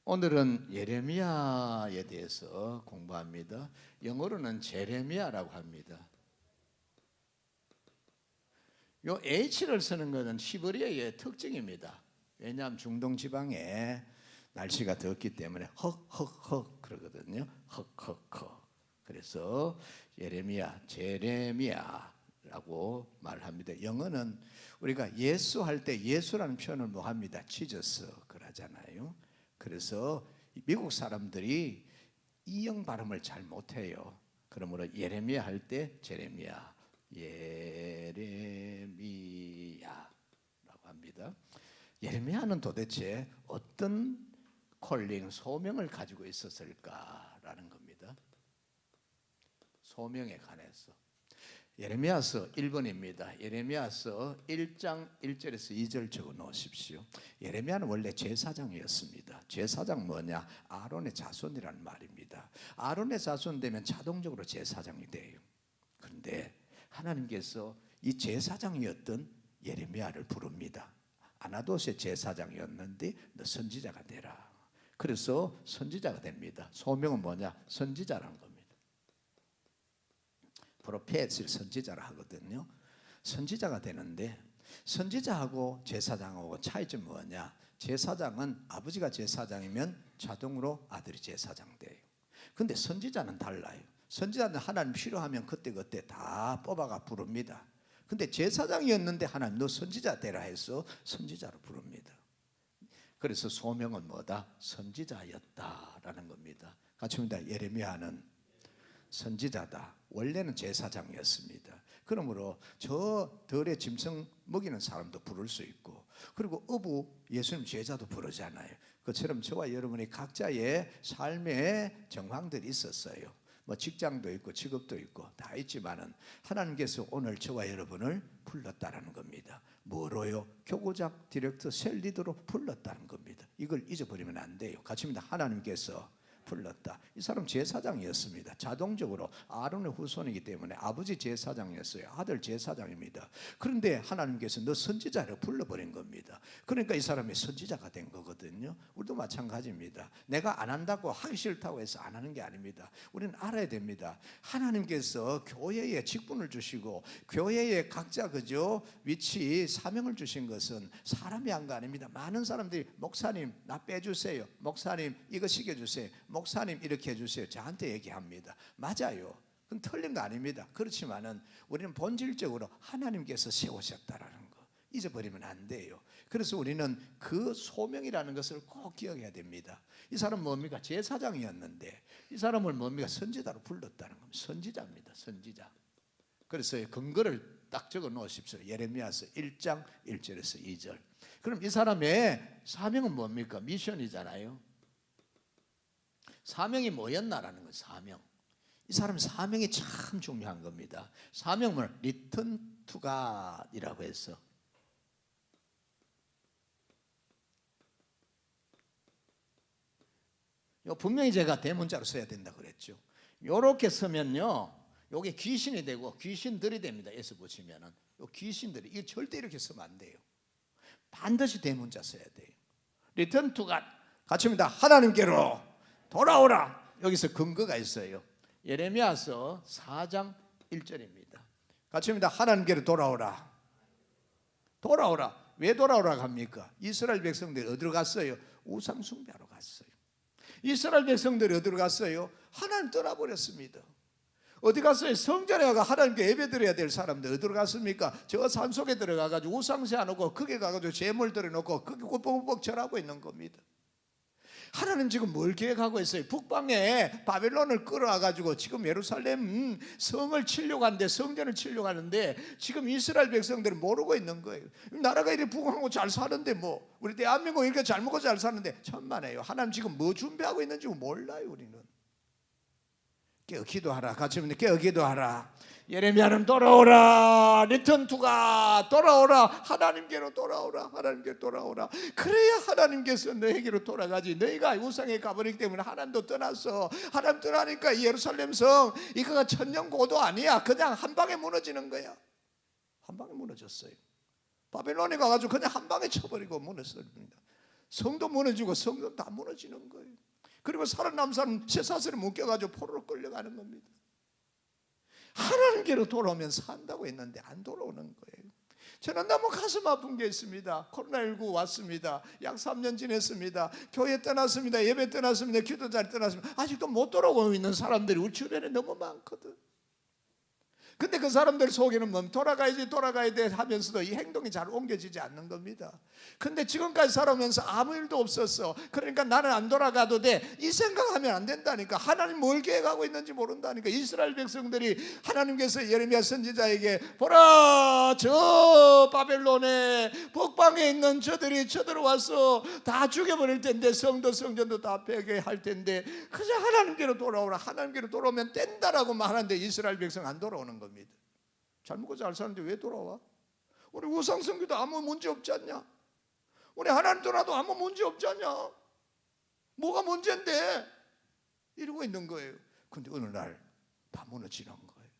오늘은 예레미야에 대해서 공부합니다. 영어로는 제레미야라고 합니다. 요 H를 쓰는 것은 히브리어의 특징입니다. 왜냐하면 중동 지방에 날씨가 덥기 때문에 헉헉헉 그러거든요. 헉헉헉. 그래서 예레미야, 제레미야라고 말합니다. 영어는 우리가 예수 할 때 예수라는 표현을 뭐 합니다. 지저스 그러잖아요. 그래서 미국 사람들이 이형 발음을 잘 못해요. 그러므로 예레미야 할 때 제레미야, 예레미야라고 합니다. 예레미야는 도대체 어떤 콜링, 소명을 가지고 있었을까라는 겁니다. 소명에 관해서 예레미야서 1번입니다. 예레미야서 1장 1절에서 2절 적어 놓으십시오. 예레미야는 원래 제사장이었습니다. 제사장 뭐냐? 아론의 자손이라는 말입니다. 아론의 자손 되면 자동적으로 제사장이 돼요. 그런데 하나님께서 이 제사장이었던 예레미야를 부릅니다. 아나돗의 제사장이었는데 너 선지자가 되라. 그래서 선지자가 됩니다. 소명은 뭐냐? 선지자라는 겁니다. 프로페트를 선지자라 하거든요. 선지자가 되는데 선지자하고 제사장하고 차이점이 뭐냐? 제사장은 아버지가 제사장이면 자동으로 아들이 제사장 돼요. 근데 선지자는 달라요. 선지자는 하나님 필요하면 그때그때 다 뽑아가 부릅니다. 근데 제사장이었는데 하나님 너 선지자 되라 해서 선지자로 부릅니다. 그래서 소명은 뭐다? 선지자였다라는 겁니다. 같이 봅니다. 예레미야는 선지자다. 원래는 제사장이었습니다. 그러므로 저 덜의 짐승 먹이는 사람도 부를 수 있고, 그리고 어부 예수님 제자도 부르잖아요. 그처럼 저와 여러분이 각자의 삶의 정황들이 있었어요. 뭐 직장도 있고 직업도 있고 다 있지만은 하나님께서 오늘 저와 여러분을 불렀다라는 겁니다. 뭐로요? 교구장, 디렉터, 셀리더로 불렀다는 겁니다. 이걸 잊어버리면 안 돼요. 같이입니다. 하나님께서 불렀다. 이 사람 제사장이었습니다. 자동적으로 아론의 후손이기 때문에 아버지 제사장이었어요. 아들 제사장입니다. 그런데 하나님께서 너 선지자로 불러버린 겁니다. 그러니까 이 사람이 선지자가 된 거거든요. 우리도 마찬가지입니다. 내가 안 한다고 하기 싫다고 해서 안 하는 게 아닙니다. 우리는 알아야 됩니다. 하나님께서 교회에 직분을 주시고 교회에 각자 위치 사명을 주신 것은 사람이 한 거 아닙니다. 많은 사람들이 목사님 나 빼주세요. 목사님 이거 시켜주세요. 목사님 이렇게 해주세요. 저한테 얘기합니다. 맞아요. 그건 틀린 거 아닙니다. 그렇지만은 우리는 본질적으로 하나님께서 세우셨다라는 거 잊어버리면 안 돼요. 그래서 우리는 그 소명이라는 것을 꼭 기억해야 됩니다. 이 사람은 뭡니까? 제사장이었는데 이 사람을 뭡니까? 선지자로 불렀다는 겁니다. 선지자입니다. 선지자. 그래서 근거를 딱 적어 놓으십시오. 예레미야서 1장 1절에서 2절. 그럼 이 사람의 사명은 뭡니까? 미션이잖아요. 사명이 뭐였나라는 거예요. 사명. 이 사람 사명이 참 중요한 겁니다. 사명을 Return to God이라고 해서 분명히 제가 대문자로 써야 된다고 그랬죠. 이렇게 쓰면요, 이게 귀신이 되고 귀신들이 됩니다. 에서 보시면은 요 귀신들이 이거 절대 이렇게 쓰면 안 돼요. 반드시 대문자 써야 돼요. Return to God. 같이입니다. 하나님께로 돌아오라. 여기서 근거가 있어요. 예레미야서 4장 1절입니다. 같이입니다. 하나님께로 돌아오라. 돌아오라. 왜 돌아오라고 합니까? 이스라엘 백성들이 어디로 갔어요? 우상 숭배하러 갔어요. 이스라엘 백성들이 어디로 갔어요? 하나님 떠나버렸습니다. 어디 갔어요? 성전에 가서 하나님께 예배드려야 될 사람들 어디로 갔습니까? 저 산속에 들어가가지고 우상 세워놓고 거기에 가가지고 제물 들여놓고 거기 꼬박꼬박 절하고 있는 겁니다. 하나님 지금 뭘 계획하고 있어요? 북방에 바벨론을 끌어와가지고 지금 예루살렘 성을 치려고 하는데, 성전을 치려고 하는데 지금 이스라엘 백성들은 모르고 있는 거예요. 나라가 이렇게 부강하고 잘 사는데 뭐 우리 대한민국 이렇게 잘 먹고 잘 사는데 천만에요. 하나님 지금 뭐 준비하고 있는지 몰라요. 우리는 깨어 기도하라. 같이 보면 깨어 기도하라. 예레미야는 돌아오라. 리턴 투가 돌아오라. 하나님께로 돌아오라. 하나님께로 돌아오라. 그래야 하나님께서 너에게로 돌아가지. 너희가 우상에 가버리기 때문에 하나님도 떠났어. 하나님 떠나니까 이 예루살렘 성 이거가 천년고도 아니야. 그냥 한 방에 무너지는 거야. 한 방에 무너졌어요. 바벨론에 가가지고 그냥 한 방에 쳐버리고 무너졌습니다. 성도 무너지고 성도 다 무너지는 거예요. 그리고 살아남은 사람 쇠사슬에 묶여가지고 포로로 끌려가는 겁니다. 하나님께로 돌아오면 산다고 했는데 안 돌아오는 거예요. 저는 너무 가슴 아픈 게 있습니다. 코로나19 왔습니다. 약 3년 지냈습니다. 교회 떠났습니다. 예배 떠났습니다. 기도 자리 떠났습니다. 아직도 못 돌아오고 있는 사람들이 우리 주변에 너무 많거든. 근데 그 사람들 속에는 뭐 돌아가야지 돌아가야 돼 하면서도 이 행동이 잘 옮겨지지 않는 겁니다. 근데 지금까지 살아오면서 아무 일도 없었어. 그러니까 나는 안 돌아가도 돼, 이 생각하면 안 된다니까. 하나님 뭘 계획하고 있는지 모른다니까. 이스라엘 백성들이 하나님께서 예레미야 선지자에게 보라, 저 바벨론에 북방에 있는 저들이 쳐들어와서 다 죽여버릴 텐데, 성도 성전도 다 폐괴할 텐데 그저 하나님께로 돌아오라. 하나님께로 돌아오면 된다라고만 하는데 이스라엘 백성 안 돌아오는 겁니다. 잘 먹고 잘 사는데 왜 돌아와? 우리 우상숭배도 아무 문제 없지 않냐? 우리 하나님 떠나도 아무 문제 없지 않냐? 뭐가 문제인데? 이러고 있는 거예요. 근데 어느 날 다 무너지는 거예요.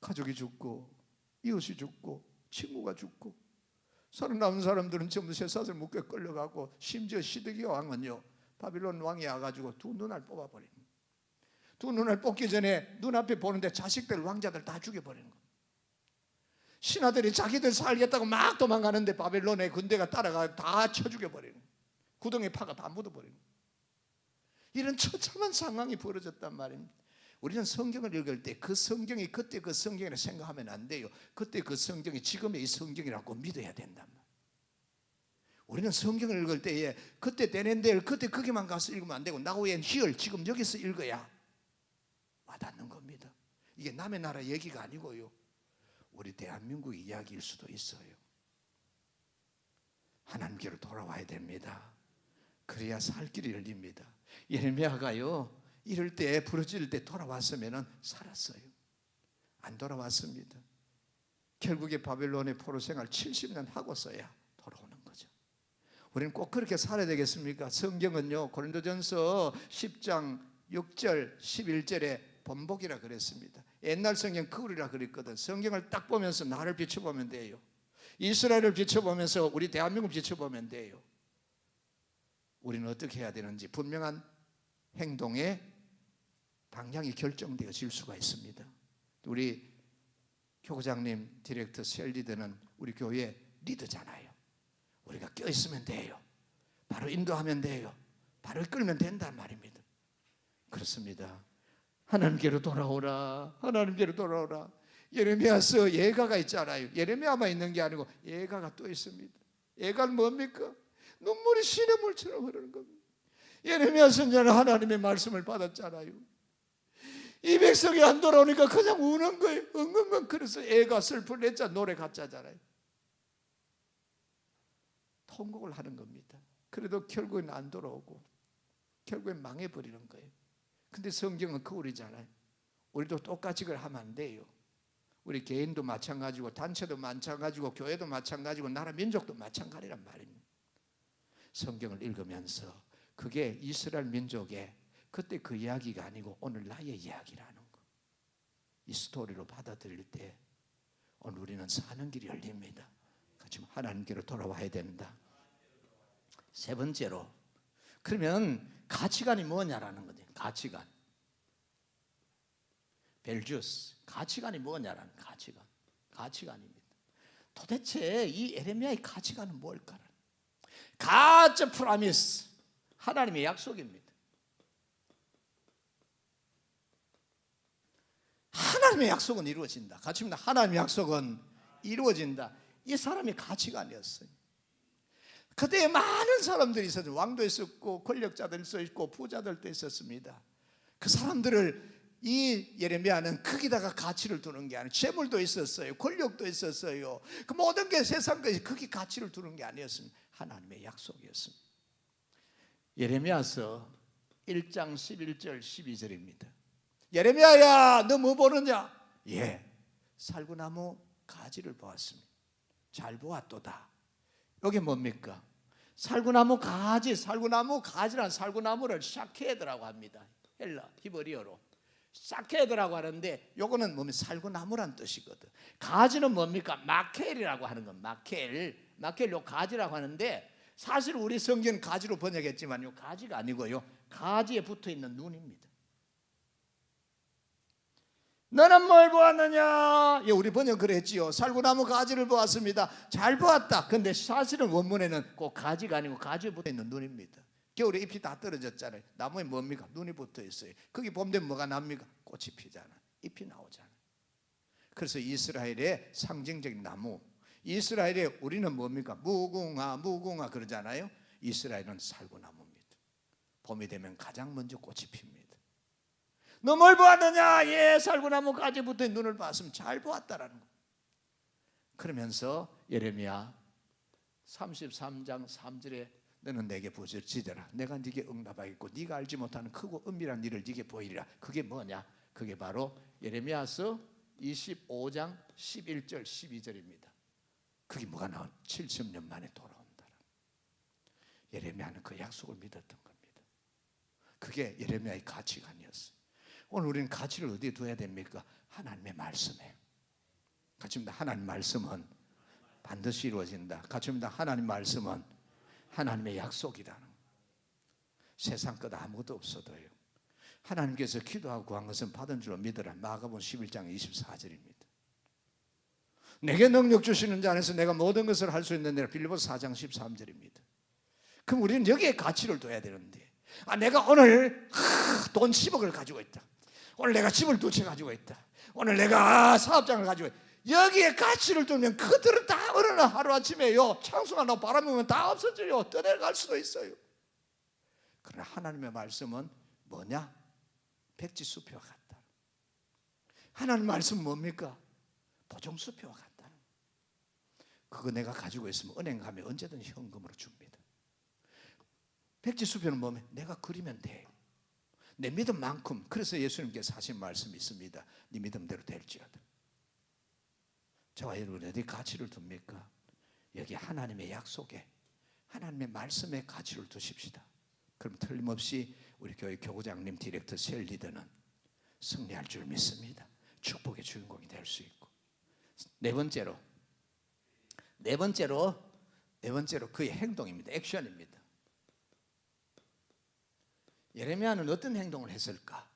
가족이 죽고 이웃이 죽고 친구가 죽고 살아남은 사람들은 전부 쇠사슬 묶여 끌려가고, 심지어 시드기야 왕은요, 바빌론 왕이 와가지고 두 눈알 뽑아버린 거예요. 두 눈을 뽑기 전에 눈앞에 보는데 자식들, 왕자들 다 죽여버리는 거예요. 신하들이 자기들 살겠다고 막 도망가는데 바벨론의 군대가 따라가 다 쳐 죽여버리는 거예요. 구덩이 파가 다 묻어버리는 거예요. 이런 처참한 상황이 벌어졌단 말입니다. 우리는 성경을 읽을 때 그 성경이 그때 그 성경이라 생각하면 안 돼요. 그때 그 성경이 지금의 이 성경이라고 믿어야 된단 말이에요. 우리는 성경을 읽을 때에 그때 데낸데일 그때 거기만 가서 읽으면 안 되고 나우엔 히얼 지금 여기서 읽어야 와닿는 겁니다. 이게 남의 나라 얘기가 아니고요, 우리 대한민국 이야기일 수도 있어요. 하나님께로 돌아와야 됩니다. 그래야 살 길이 열립니다. 예레미야가요, 이럴 때 부르짖을 때 돌아왔으면 살았어요. 안 돌아왔습니다. 결국에 바벨론의 포로 생활 70년 하고서야 돌아오는 거죠. 우리는 꼭 그렇게 살아야 되겠습니까? 성경은요, 고린도전서 10장 6절 11절에 번복이라 그랬습니다. 옛날 성경 거울이라 그랬거든. 성경을 딱 보면서 나를 비춰보면 돼요. 이스라엘을 비춰보면서 우리 대한민국 비춰보면 돼요. 우리는 어떻게 해야 되는지 분명한 행동의 방향이 결정되어질 수가 있습니다. 우리 교구장님, 디렉터, 셀리더는 우리 교회 리더잖아요. 우리가 껴있으면 돼요. 바로 인도하면 돼요. 바로 이끌면 된단 말입니다. 그렇습니다. 하나님께로 돌아오라. 하나님께로 돌아오라. 예레미야서 예가가 있잖아요. 예레미야만 있는 게 아니고 예가가 또 있습니다. 예가는 뭡니까? 눈물이 시냇물처럼 흐르는 겁니다. 예레미야 선지자는 하나님의 말씀을 받았잖아요. 이 백성이 안 돌아오니까 그냥 우는 거예요. 엉엉엉. 그래서 애가 슬플 냈자 노래 가짜잖아요. 통곡을 하는 겁니다. 그래도 결국엔 안 돌아오고 결국엔 망해버리는 거예요. 근데 성경은 거울이잖아요. 우리도 똑같이 그걸 하면 안 돼요. 우리 개인도 마찬가지고 단체도 마찬가지고 교회도 마찬가지고 나라 민족도 마찬가지란 말입니다. 성경을 읽으면서 그게 이스라엘 민족의 그때 그 이야기가 아니고 오늘 나의 이야기라는 거, 이 스토리로 받아들일 때 오늘 우리는 사는 길이 열립니다. 지금 하나님께로 돌아와야 된다. 세 번째로, 그러면 가치관이 뭐냐라는 거죠. 가치관. 벨주스. 가치관이 뭐냐라는 가치관입니다. 도대체 이 예레미야의 가치관은 뭘까라는. 가짜 프라미스. 하나님의 약속입니다. 하나님의 약속은 이루어진다. 같이 봅니다. 하나님의 약속은 이루어진다. 이 사람의 가치관이었어요. 그때 많은 사람들이 있었죠. 왕도 있었고 권력자들도 있고 부자들도 있었습니다. 그 사람들을 이 예레미야는 거기다가 가치를 두는 게 아니에요. 재물도 있었어요. 권력도 있었어요. 그 모든 게 세상 것이 거기 가치를 두는 게 아니었습니다. 하나님의 약속이었습니다. 예레미야서 1장 11절 12절입니다. 예레미야야, 너 뭐 보느냐? 예, 살구나무 가지를 보았습니다. 잘 보았도다. 이게 뭡니까? 살구나무 가지, 살구나무 가지란 살구나무를 샤케드라고 합니다. 헬라 히브리어로 샤케드라고 하는데 요거는 뭡니까? 살구나무란 뜻이거든. 가지는 뭡니까? 마켈이라고 하는 건 마켈 요 가지라고 하는데 사실 우리 성경은 가지로 번역했지만요, 가지가 아니고요, 가지에 붙어있는 눈입니다. 너는 뭘 보았느냐? 예, 우리 번역 그랬지요. 살구나무 가지를 보았습니다. 잘 보았다. 근데 사실은 원문에는 꼭 가지가 아니고 가지에 붙어있는 눈입니다. 겨울에 잎이 다 떨어졌잖아요. 나무에 뭡니까? 눈이 붙어 있어요. 거기 봄 되면 뭐가 납니까? 꽃이 피잖아. 잎이 나오잖아. 그래서 이스라엘의 상징적인 나무, 이스라엘의 우리는 뭡니까? 무궁화 그러잖아요. 이스라엘은 살구나무입니다. 봄이 되면 가장 먼저 꽃이 핍니다. 너 뭘 보았느냐? 예, 살구나무 가지에 붙어 눈을 봤으면 잘 보았다라는 거. 그러면서 예레미야 33장 3절에 너는 내게 부르짖으라. 내가 네게 응답하겠고 네가 알지 못하는 크고 은밀한 일을 네게 보이리라. 그게 뭐냐? 그게 바로 예레미야서 25장 11절 12절입니다. 그게 뭐가 나온? 70년 만에 돌아온다. 예레미야는 그 약속을 믿었던 겁니다. 그게 예레미야의 가치관이었어요. 오늘 우리는 가치를 어디에 둬야 됩니까? 하나님의 말씀에. 같이입니다. 하나님 말씀은 반드시 이루어진다. 같이입니다. 하나님 말씀은 하나님의 약속이라는. 세상 것 아무것도 없어도요, 하나님께서 기도하고 구한 것은 받은 줄로 믿으라. 마가복음 11장 24절입니다. 내게 능력 주시는 자 안에서 내가 모든 것을 할 수 있는 데라. 빌립보서 4장 13절입니다. 그럼 우리는 여기에 가치를 둬야 되는데, 내가 오늘 돈 10억을 가지고 있다. 오늘 내가 집을 2채 가지고 있다. 오늘 내가 사업장을 가지고 있다. 여기에 가치를 두면 그들은 다 어느 날 하루아침에요, 창수가 나고 바람이 오면 다 없어져요. 떠내려갈 수도 있어요. 그러나 하나님의 말씀은 뭐냐? 백지수표와 같다. 하나님 말씀은 뭡니까? 보정수표와 같다. 그거 내가 가지고 있으면 은행 가면 언제든 현금으로 줍니다. 백지수표는 뭐면 내가 그리면 돼. 내 믿음만큼. 그래서 예수님께서 하신 말씀이 있습니다. 네 믿음대로 될지어다. 저와 여러분 어디 가치를 둡니까? 여기 하나님의 약속에, 하나님의 말씀에 가치를 두십시다. 그럼 틀림없이 우리 교회 교구장님, 디렉터, 셀 리더는 승리할 줄 믿습니다. 축복의 주인공이 될 수 있고. 네 번째로 그의 행동입니다. 액션입니다. 예레미야는 어떤 행동을 했을까?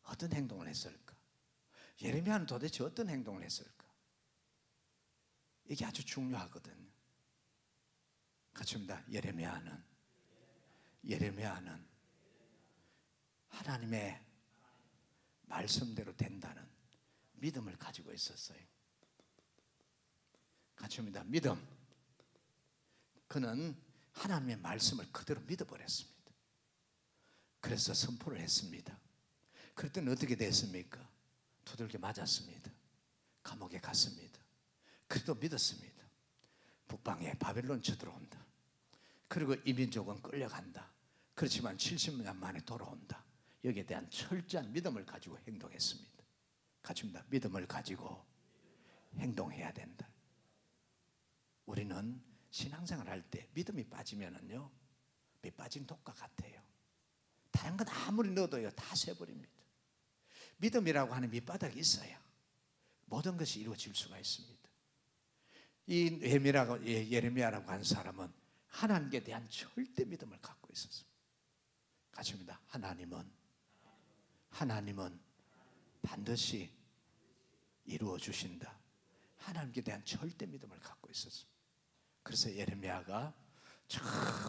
어떤 행동을 했을까? 예레미야는 도대체 어떤 행동을 했을까? 이게 아주 중요하거든요. 같이입니다. 예레미야는 하나님의 말씀대로 된다는 믿음을 가지고 있었어요. 같이입니다. 믿음. 그는 하나님의 말씀을 그대로 믿어버렸습니다. 그래서 선포를 했습니다. 그랬더니 어떻게 됐습니까? 두들겨 맞았습니다. 감옥에 갔습니다. 그래도 믿었습니다. 북방에 바벨론 쳐들어온다. 그리고 이민족은 끌려간다. 그렇지만 70년 만에 돌아온다. 여기에 대한 철저한 믿음을 가지고 행동했습니다. 같이입니다. 믿음을 가지고 행동해야 된다. 우리는 신앙생활 할 때 믿음이 빠지면은요, 밑 빠진 독과 같아요. 다른 건 아무리 넣어도요, 다 새버립니다. 믿음이라고 하는 밑바닥이 있어야 모든 것이 이루어질 수가 있습니다. 이 예레미야라고 하는 사람은 하나님께 대한 절대 믿음을 갖고 있었습니다. 같이입니다. 하나님은 반드시 이루어 주신다. 하나님께 대한 절대 믿음을 갖고 있었습니다. 그래서 예레미야가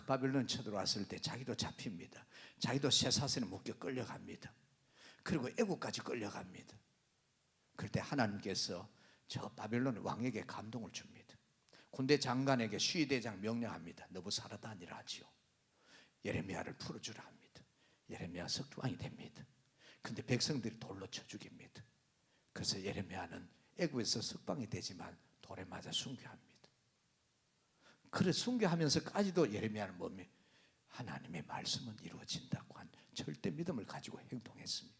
바벨론 쳐들어왔을 때 자기도 잡힙니다. 자기도 쇠사슬에 묶여 끌려갑니다. 그리고 애국까지 끌려갑니다. 그럴 때 하나님께서 저 바벨론 왕에게 감동을 줍니다. 군대 장관에게 시위대장 명령합니다. 너부사라단이라 하지요. 예레미야를 풀어주라 합니다. 예레미야 석왕이 됩니다. 근데 백성들이 돌로 쳐 죽입니다. 그래서 예레미야는 애국에서 석방이 되지만 돌에 맞아 순교합니다. 그래 순교하면서까지도 예레미야는 뭡니까? 하나님의 말씀은 이루어진다고 한 절대 믿음을 가지고 행동했습니다.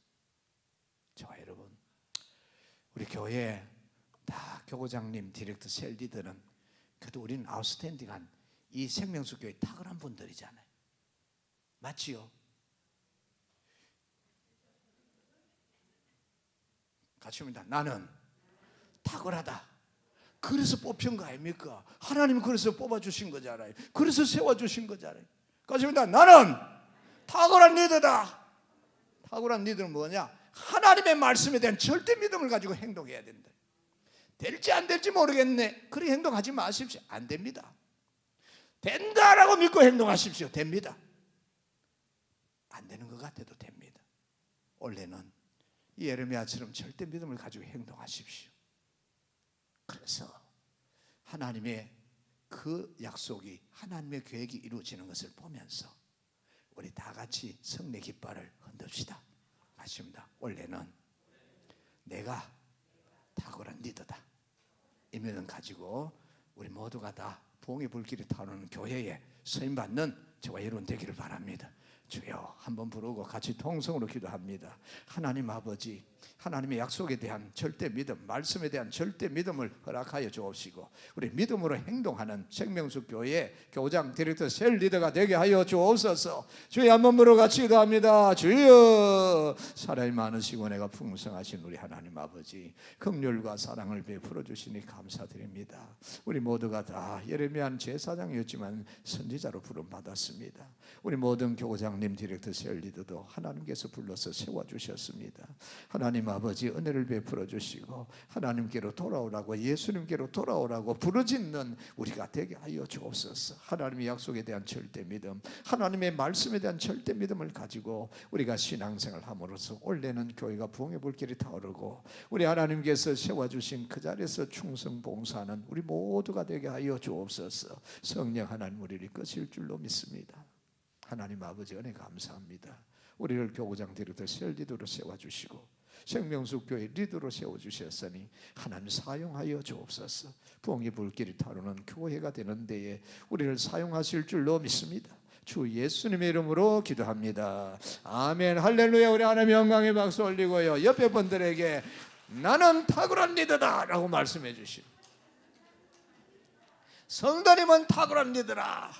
저와 여러분, 우리 교회 다 교구장님, 디렉터, 셀 리더는 그래도 우리는 아웃스탠딩한 이 생명수 교회 탁월한 분들이잖아요. 맞지요? 같이 합니다. 나는 탁월하다. 그래서 뽑힌 거 아닙니까? 하나님 그래서 뽑아주신 거잖아요. 그래서 세워주신 거잖아요. 그렇습니다. 나는 탁월한 리더다. 탁월한 리더는 뭐냐? 하나님의 말씀에 대한 절대 믿음을 가지고 행동해야 된다. 될지 안 될지 모르겠네. 그렇게 행동하지 마십시오. 안 됩니다. 된다라고 믿고 행동하십시오. 됩니다. 안 되는 것 같아도 됩니다. 원래는 이 예레미야처럼 절대 믿음을 가지고 행동하십시오. 그래서 하나님의 그 약속이, 하나님의 계획이 이루어지는 것을 보면서 우리 다 같이 성례 깃발을 흔듭시다. 맞습니다. 원래는 내가 탁월한 리더다. 이 믿음 가지고 우리 모두가 다 부흥의 불길이 타오르는 교회에 서임받는 저와 여러분 되기를 바랍니다. 주여, 한번 부르고 같이 통성으로 기도합니다. 하나님 아버지, 하나님의 약속에 대한 절대 믿음, 말씀에 대한 절대 믿음을 허락하여 주옵시고 우리 믿음으로 행동하는 생명수 교회 교장, 디렉터, 셀 리더가 되게 하여 주옵소서. 주여, 한번 부르고 같이 기도합니다. 주여, 사랑이 많으시고 내가 풍성하신 우리 하나님 아버지, 긍휼과 사랑을 베풀어 주시니 감사드립니다. 우리 모두가 다 예레미야는 제사장이었지만 선지자로 부름받았습니다. 우리 모든 교장님, 디렉터, 셀 리더도 하나님께서 불러서 세워주셨습니다. 하나님 아버지, 은혜를 베풀어 주시고 하나님께로 돌아오라고, 예수님께로 돌아오라고 부르짖는 우리가 되게 하여 주옵소서. 하나님의 약속에 대한 절대 믿음, 하나님의 말씀에 대한 절대 믿음을 가지고 우리가 신앙생활을 함으로써 원래는 교회가 부흥의 불길이 타오르고 우리 하나님께서 세워주신 그 자리에서 충성 봉사하는 우리 모두가 되게 하여 주옵소서. 성령 하나님 우리를 이끄실 줄로 믿습니다. 하나님 아버지, 은혜 감사합니다. 우리를 교구장 디렉터 셀 리더로 세워주시고 생명수 교회 리더로 세워주셨으니 하나님 사용하여 주옵소서. 부흥의 불길이 타오르는 교회가 되는 데에 우리를 사용하실 줄로 믿습니다. 주 예수님의 이름으로 기도합니다. 아멘. 할렐루야. 우리 하나님 영광의 박수 올리고요, 옆에 분들에게 나는 탁월한 리더다 라고 말씀해 주시고, 성도님은 탁월한 리더라